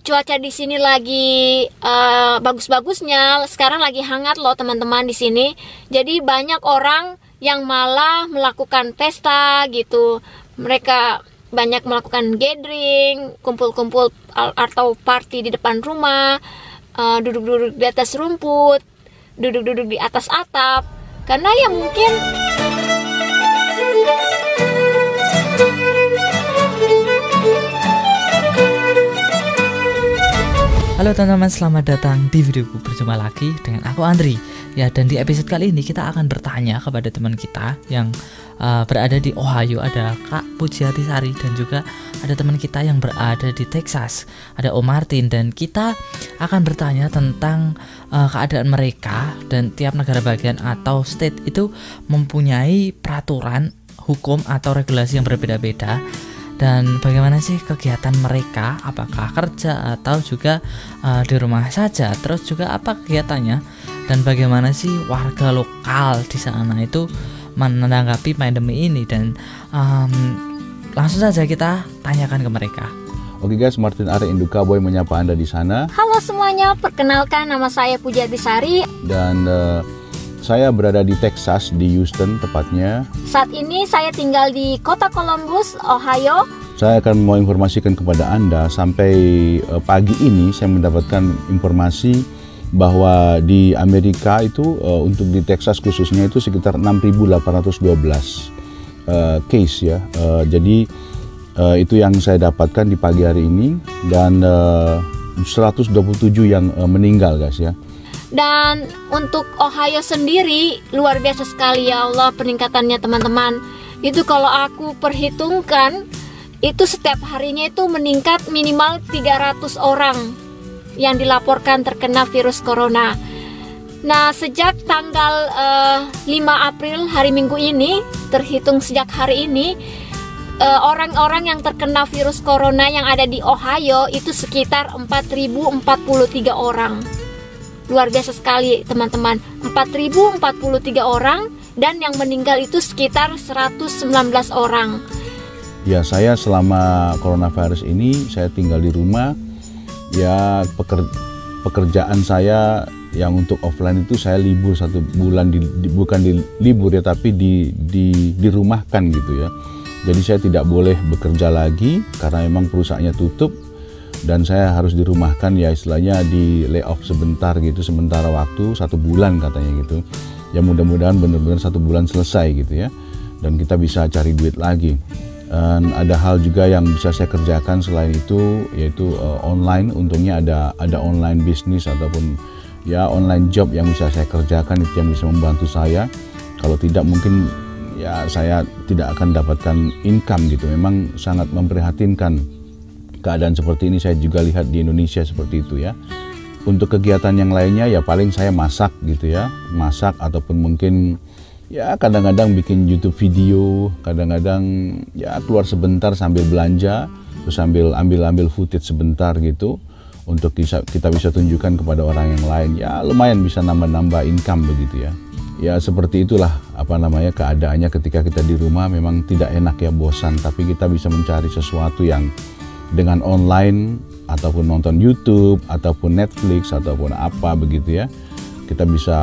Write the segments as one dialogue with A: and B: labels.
A: cuaca di sini lagi bagus-bagusnya. Sekarang lagi hangat loh teman-teman di sini. Jadi banyak orang yang malah melakukan pesta gitu. Mereka banyak melakukan gathering, kumpul-kumpul atau party di depan rumah, duduk-duduk di atas rumput, duduk-duduk di atas atap. Karena ya mungkin
B: Halo teman-teman, selamat datang di videoku. Berjumpa lagi dengan aku Andri. Ya, dan di episode kali ini kita akan bertanya kepada teman kita yang berada di Ohio. Ada Kak Pujiati Sari dan juga ada teman kita yang berada di Texas, ada Om Martin. Dan kita akan bertanya tentang keadaan mereka. Dan tiap negara bagian atau state itu mempunyai peraturan hukum atau regulasi yang berbeda-beda. Dan bagaimana sih kegiatan mereka, apakah kerja atau juga di rumah saja, terus juga apa kegiatannya, dan bagaimana sih warga lokal di sana itu menanggapi pandemi ini. Dan langsung saja kita tanyakan ke mereka.
C: Oke guys, Martin Are Induka Boy menyapa Anda di sana.
A: Halo semuanya, perkenalkan nama saya Pujiati Sari.
C: Dan saya berada di Texas, di Houston tepatnya.
A: Saat ini saya tinggal di kota Columbus, Ohio.
C: Saya akan mau informasikan kepada Anda, sampai pagi ini saya mendapatkan informasi bahwa di Amerika itu untuk di Texas khususnya itu sekitar 6.812 case ya. Jadi itu yang saya dapatkan di pagi hari ini, dan 127 yang meninggal guys ya.
A: Dan untuk Ohio sendiri luar biasa sekali ya Allah peningkatannya teman-teman. Itu kalau aku perhitungkan itu setiap harinya itu meningkat minimal 300 orang yang dilaporkan terkena virus corona. Nah, sejak tanggal 5 April hari Minggu ini, terhitung sejak hari ini, orang-orang yang terkena virus corona yang ada di Ohio itu sekitar 4.043 orang. Luar biasa sekali teman-teman, 4.043 orang, dan yang meninggal itu sekitar 119 orang.
C: Ya, saya selama coronavirus ini saya tinggal di rumah. Ya, pekerjaan saya yang untuk offline itu saya libur 1 bulan, bukan di libur ya, tapi dirumahkan gitu ya. Jadi saya tidak boleh bekerja lagi karena memang perusahaannya tutup. Dan saya harus dirumahkan ya, istilahnya di layoff sebentar gitu, sementara waktu 1 bulan katanya gitu. Ya mudah-mudahan benar-benar 1 bulan selesai gitu ya, dan kita bisa cari duit lagi. Dan ada hal juga yang bisa saya kerjakan selain itu, yaitu online. Untungnya ada online bisnis ataupun ya online job yang bisa saya kerjakan, itu yang bisa membantu saya. Kalau tidak mungkin ya saya tidak akan dapatkan income gitu. Memang sangat memprihatinkan keadaan seperti ini. Saya juga lihat di Indonesia seperti itu ya. Untuk kegiatan yang lainnya ya paling saya masak gitu ya, masak ataupun mungkin ya kadang-kadang bikin YouTube video, kadang-kadang ya keluar sebentar sambil belanja, terus sambil ambil footage sebentar gitu untuk kita bisa tunjukkan kepada orang yang lain. Ya lumayan bisa nambah-nambah income begitu ya. Ya seperti itulah keadaannya ketika kita di rumah. Memang tidak enak ya, bosan, tapi kita bisa mencari sesuatu yang dengan online ataupun nonton YouTube ataupun Netflix ataupun apa begitu ya, kita bisa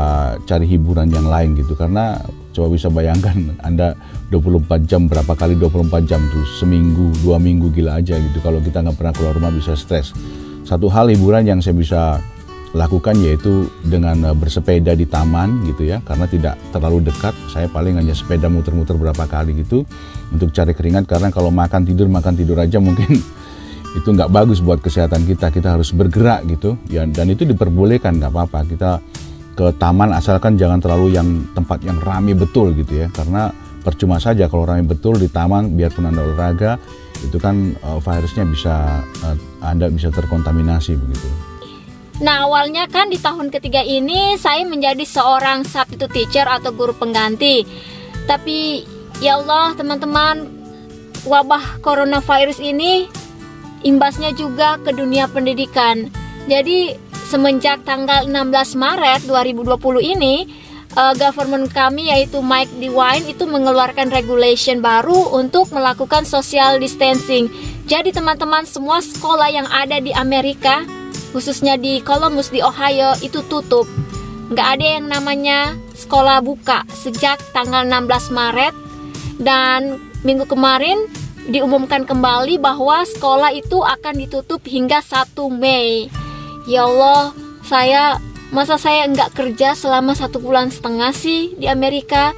C: cari hiburan yang lain gitu. Karena coba bisa bayangkan Anda 24 jam, berapa kali 24 jam tuh, seminggu 2 minggu, gila aja gitu. Kalau kita nggak pernah keluar rumah bisa stres. Satu hal hiburan yang saya bisa lakukan yaitu dengan bersepeda di taman gitu ya, karena tidak terlalu dekat. Saya paling hanya sepeda muter-muter berapa kali gitu untuk cari keringat, karena kalau makan tidur aja mungkin itu nggak bagus buat kesehatan kita. Kita harus bergerak gitu ya, dan itu diperbolehkan, nggak apa-apa kita ke taman, asalkan jangan terlalu yang tempat yang ramai betul gitu ya, karena percuma saja kalau ramai betul di taman. Biarpun Anda olahraga, itu kan virusnya bisa Anda bisa terkontaminasi begitu.
A: Nah, awalnya kan di tahun ketiga ini saya menjadi seorang substitute teacher atau guru pengganti. Tapi ya Allah teman-teman, wabah coronavirus ini imbasnya juga ke dunia pendidikan. Jadi semenjak tanggal 16 Maret 2020 ini, government kami yaitu Mike DeWine itu mengeluarkan regulation baru untuk melakukan social distancing. Jadi teman-teman, semua sekolah yang ada di Amerika, khususnya di Columbus di Ohio, itu tutup. Nggak ada yang namanya sekolah buka sejak tanggal 16 Maret. Dan minggu kemarin diumumkan kembali bahwa sekolah itu akan ditutup hingga 1 Mei. Ya Allah, masa saya nggak kerja selama 1,5 bulan sih di Amerika.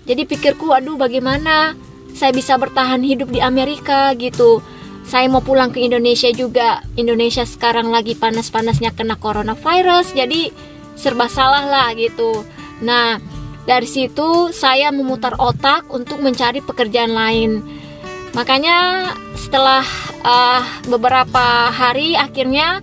A: Jadi pikirku, aduh bagaimana saya bisa bertahan hidup di Amerika gitu. Saya mau pulang ke Indonesia juga. Indonesia sekarang lagi panas-panasnya kena coronavirus, jadi serba salah lah gitu. Nah, dari situ saya memutar otak untuk mencari pekerjaan lain. Makanya setelah beberapa hari, akhirnya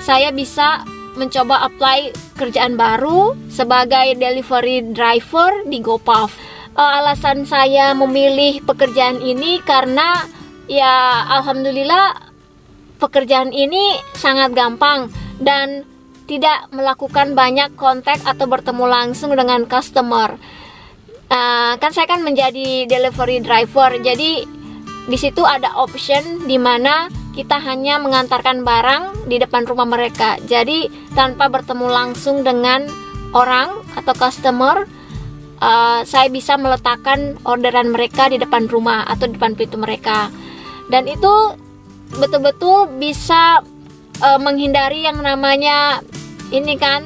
A: saya bisa mencoba apply kerjaan baru sebagai delivery driver di GoPuff. Alasan saya memilih pekerjaan ini karena ya alhamdulillah pekerjaan ini sangat gampang dan tidak melakukan banyak kontak atau bertemu langsung dengan customer. Kan saya kan menjadi delivery driver, jadi di situ ada option di mana kita hanya mengantarkan barang di depan rumah mereka. Jadi tanpa bertemu langsung dengan orang atau customer, saya bisa meletakkan orderan mereka di depan rumah atau di depan pintu mereka. Dan itu betul-betul bisa menghindari yang namanya ini kan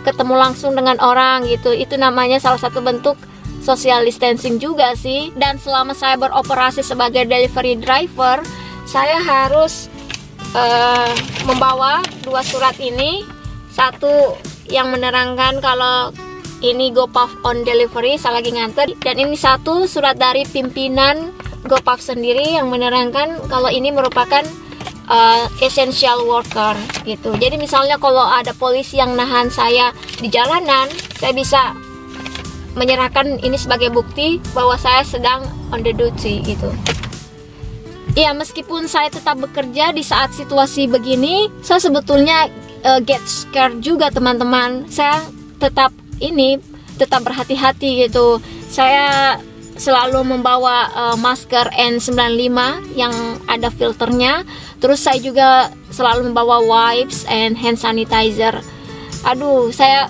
A: ketemu langsung dengan orang gitu. Itu namanya salah satu bentuk social distancing juga sih. Dan selama saya beroperasi sebagai delivery driver, saya harus membawa 2 surat ini. Satu yang menerangkan kalau ini GoPuff on delivery, saya lagi nganter. Dan ini satu surat dari pimpinan GoPuff sendiri yang menerangkan kalau ini merupakan essential worker gitu. Jadi misalnya kalau ada polisi yang nahan saya di jalanan, saya bisa menyerahkan ini sebagai bukti bahwa saya sedang on the duty gitu. Ya, meskipun saya tetap bekerja di saat situasi begini, saya sebetulnya get scared juga teman-teman. Saya tetap berhati-hati gitu. Saya selalu membawa masker N95 yang ada filternya. Terus saya juga selalu membawa wipes and hand sanitizer. Aduh, saya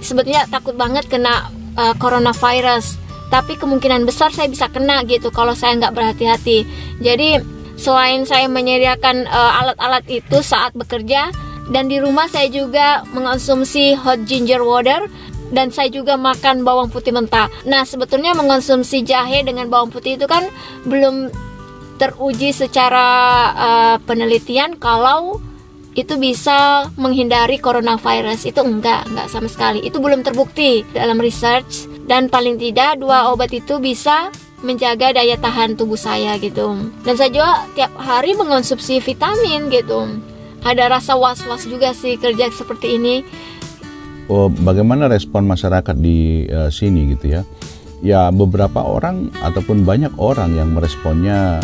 A: sebetulnya takut banget kena coronavirus. Tapi kemungkinan besar saya bisa kena gitu kalau saya nggak berhati-hati. Jadi selain saya menyediakan alat-alat itu saat bekerja, dan di rumah saya juga mengonsumsi hot ginger water. Dan saya juga makan bawang putih mentah. Nah, sebetulnya mengonsumsi jahe dengan bawang putih itu kan belum teruji secara penelitian kalau itu bisa menghindari coronavirus. Itu enggak sama sekali. Itu belum terbukti dalam research. Dan paling tidak 2 obat itu bisa menjaga daya tahan tubuh saya gitu. Dan saya juga tiap hari mengonsumsi vitamin gitu. Ada rasa was-was juga sih kerja seperti ini.
C: Bagaimana respon masyarakat di sini gitu ya? Ya, beberapa orang ataupun banyak orang yang meresponnya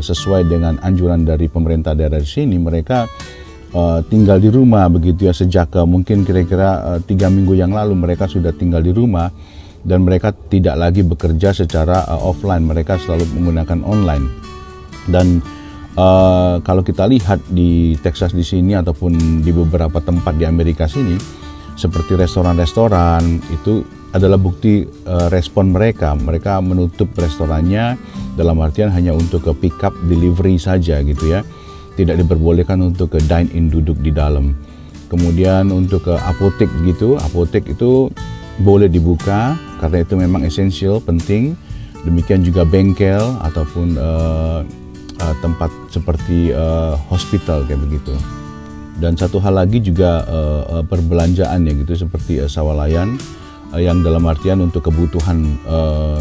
C: sesuai dengan anjuran dari pemerintah daerah di sini. Mereka tinggal di rumah begitu ya, sejak mungkin kira-kira 3 minggu yang lalu mereka sudah tinggal di rumah dan mereka tidak lagi bekerja secara offline. Mereka selalu menggunakan online. Dan kalau kita lihat di Texas di sini ataupun di beberapa tempat di Amerika sini, seperti restoran-restoran, itu adalah bukti respon mereka. Mereka menutup restorannya dalam artian hanya untuk ke pick up delivery saja gitu ya. Tidak diperbolehkan untuk ke dine in, duduk di dalam. Kemudian untuk ke apotek gitu, apotek itu boleh dibuka karena itu memang esensial, penting. Demikian juga bengkel ataupun tempat seperti hospital kayak begitu. Dan satu hal lagi juga perbelanjaan ya gitu, seperti swalayan yang dalam artian untuk kebutuhan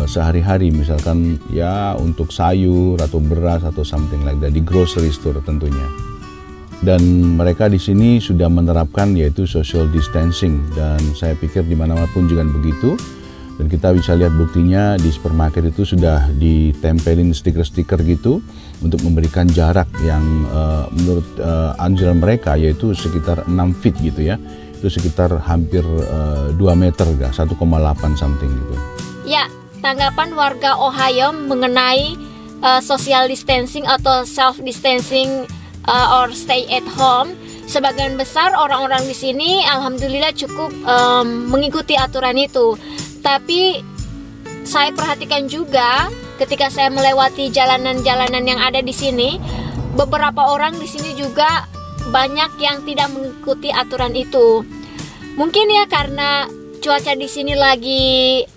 C: sehari-hari, misalkan ya untuk sayur atau beras atau something like that di grocery store tentunya. Dan mereka di sini sudah menerapkan yaitu social distancing, dan saya pikir di mana-mana juga begitu. Dan kita bisa lihat buktinya di supermarket itu sudah ditempelin stiker-stiker gitu untuk memberikan jarak yang menurut anjuran mereka yaitu sekitar 6 feet gitu ya. Itu sekitar hampir 2 meter, 1,8 something gitu.
A: Ya, tanggapan warga Ohio mengenai social distancing atau self distancing or stay at home. Sebagian besar orang-orang di sini alhamdulillah cukup mengikuti aturan itu. Tapi saya perhatikan juga ketika saya melewati jalanan-jalanan yang ada di sini, beberapa orang di sini juga banyak yang tidak mengikuti aturan itu. Mungkin ya karena cuaca di sini lagi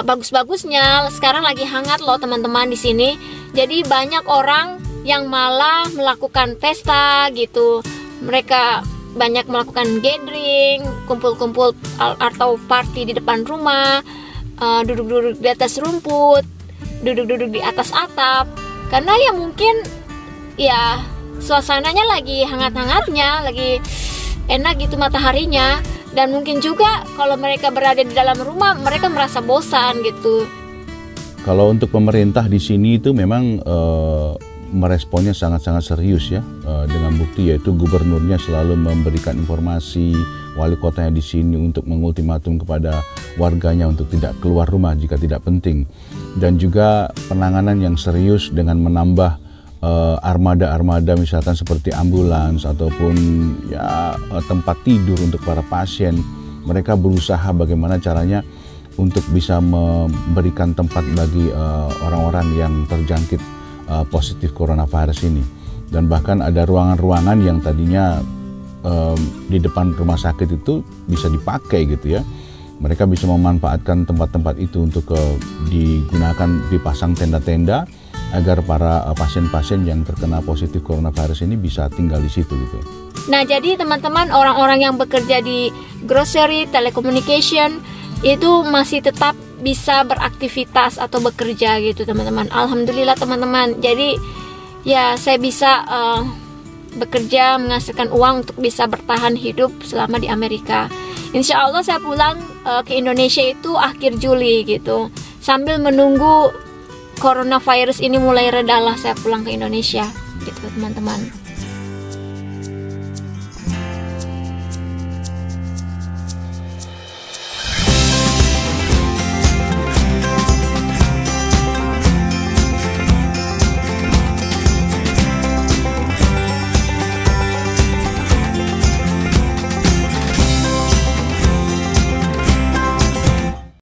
A: bagus-bagusnya, sekarang lagi hangat loh teman-teman di sini. Jadi banyak orang yang malah melakukan pesta gitu. Mereka banyak melakukan gathering, kumpul-kumpul atau party di depan rumah, duduk-duduk di atas rumput, duduk-duduk di atas atap. Karena ya mungkin ya suasananya lagi hangat-hangatnya, lagi enak gitu mataharinya. Dan mungkin juga kalau mereka berada di dalam rumah, mereka merasa bosan gitu.
C: Kalau untuk pemerintah di sini itu memang meresponnya sangat-sangat serius ya, dengan bukti yaitu gubernurnya selalu memberikan informasi, wali kotanya di sini untuk mengultimatum kepada warganya untuk tidak keluar rumah jika tidak penting, dan juga penanganan yang serius dengan menambah armada-armada misalkan seperti ambulans ataupun ya tempat tidur untuk para pasien. Mereka berusaha bagaimana caranya untuk bisa memberikan tempat bagi orang-orang yang terjangkit positif coronavirus ini. Dan bahkan ada ruangan-ruangan yang tadinya di depan rumah sakit itu bisa dipakai gitu ya. Mereka bisa memanfaatkan tempat-tempat itu untuk digunakan, dipasang tenda-tenda agar para pasien-pasien yang terkena positif coronavirus ini bisa tinggal di situ gitu.
A: Nah, jadi teman-teman, orang-orang yang bekerja di grocery, telecommunication itu masih tetap bisa beraktivitas atau bekerja gitu teman-teman. Alhamdulillah teman-teman. Jadi ya saya bisa bekerja, menghasilkan uang untuk bisa bertahan hidup selama di Amerika. Insya Allah saya pulang ke Indonesia itu akhir Juli gitu. Sambil menunggu coronavirus ini mulai reda lah, saya pulang ke Indonesia gitu teman-teman.